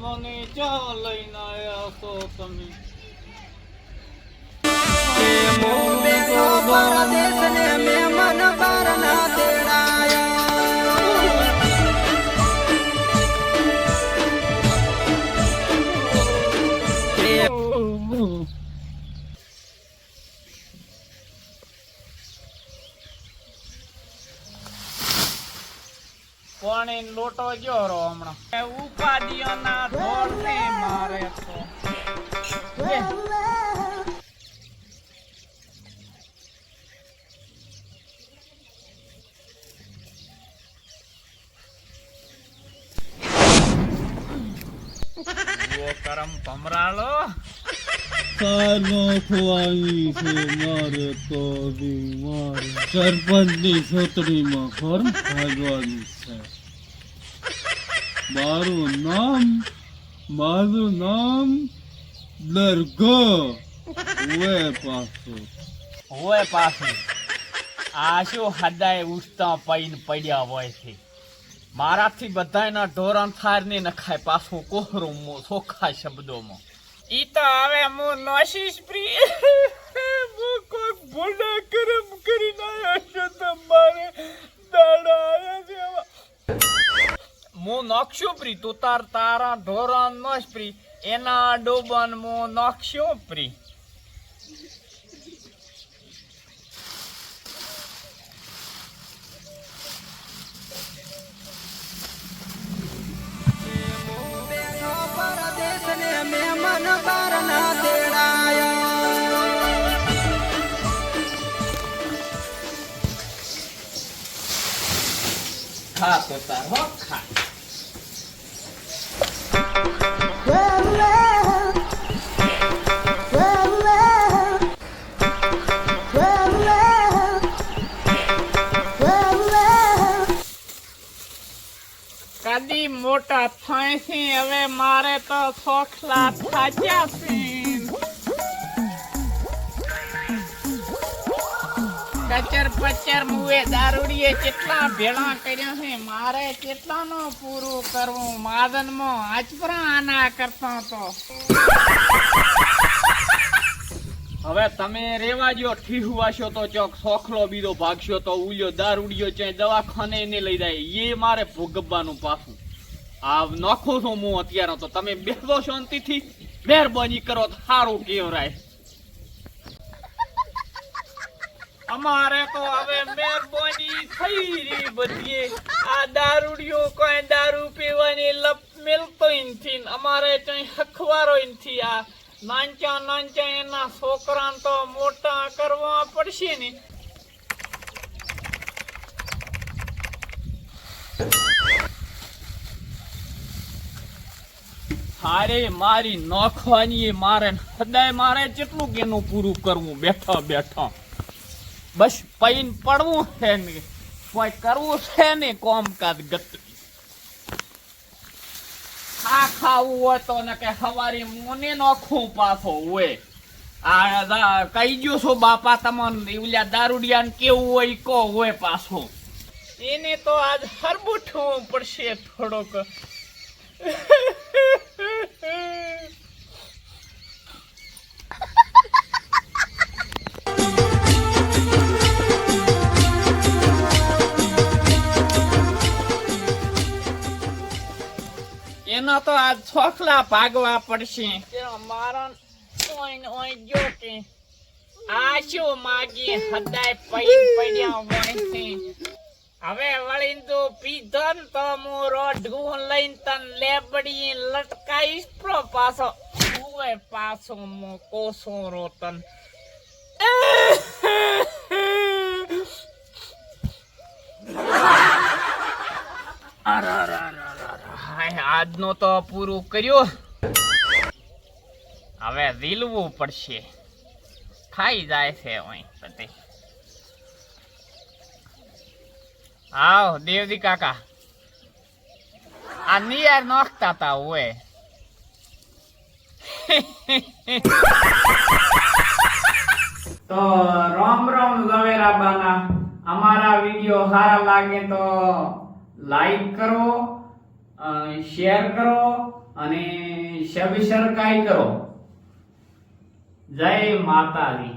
મને ચા લઈને આયા તો તમે પાણી લોટો જોરો હમણાં ઉપાધિઓના ધોર ને મારે તો કરમ ભમરાળો કાનો ખોવાઈ છે મારે તો મારે સરપંચની છોતરીમાં ફોર્મ ભાગવાનું છે. મારું નામ દરગો હોય પાછું આ શું હદાય ઉઠતા પૈન પડ્યા હોય છે. મારાથી બધાયના ઢોરણ થાર ને નખાય પાછું કોહરું ચોખ્ખા શબ્દોમાં. ઈ તો હવે હું નોશીશ પ્રી કોક ભૂલા કરમ કરી નાયા છે તમારે દાડા આયા છે. હું નોખશું પ્રી તું તારા ઢોરણ નોશ પ્રી એના ડોબન હું નોખશું પ્રી. ખા તો તાર હો ખા. કદી મોટા થાય છે હવે મારે તો સોખલા થાચ્યા છે. કચર પચર મુએ દારૂડીએ કેટલા ભેળા કર્યા છે મારે કેટલાનો પૂરું કરવું. માદનમાં આજપરા આના કરતો તો હવે તમે રેવા જો ઠીહવાશો તો ચોક સોખલો બીજો ભાગશો તો ઉલ્યો દારૂડિયો ચાહે દવાખાને ને લઈ જાય એ મારે ભોગવવાનું પાછું. આ નોખો છો હું અત્યારે તો તમે બેસો શાંતિથી મહેરબાની કરો તો સારું કેવરાય. અમારે તો હવે મહેરબાની થઈ રહી બધી. આ દારૂડિયો કોઈ દારૂ પીવાની લપ મેલતો નથી. અમારે ત્યાં હખવારો નથી. આ નાંચા એના છોકરાને તો મોટા કરવા પડશે ને. હારે મારી નોખવાની મારે હદાય મારે કેટલું કેનું પૂરું કરવું બેઠા બેઠા. બસ પૈન પડવું છે ને કોઈ કરવું છે ને કોમકાજ ગત. ખાવું હોય તો ને કે સવારે મને નોખું પાછો હોય. આ કહી ગયો છો બાપા તમને ઓલા દારૂડિયાને કેવું હોય કો હોય પાછો. એને તો આજ હરબુઠવું પડશે થોડોક. એનો તો આ છોકલા ભાગવા પડશે. મારા જો કે આ શું માગી હદાય પૈન પડ્યા હોય છે. હવે વળીને તો પીધો ને તો હું રોઢું લઈને તન લેબડી લટકાઈશ પ્રો પાછો હોય પાછો હું કોસો રોતન. આજનો તો પૂરું કર્યું. હવે રીલવું પડશે. ખાઈ જાય છે બધી. આવ દેવજી કાકા આ નિયાર નોખતા તા હોય. તો તો રામ રામ ઝવેરાબાના. અમારા વિડીયો સારા લાગે તો લાઈક કરો, શેર કરો અને સબસ્ક્રાઇબ કરો. જય માતાજી.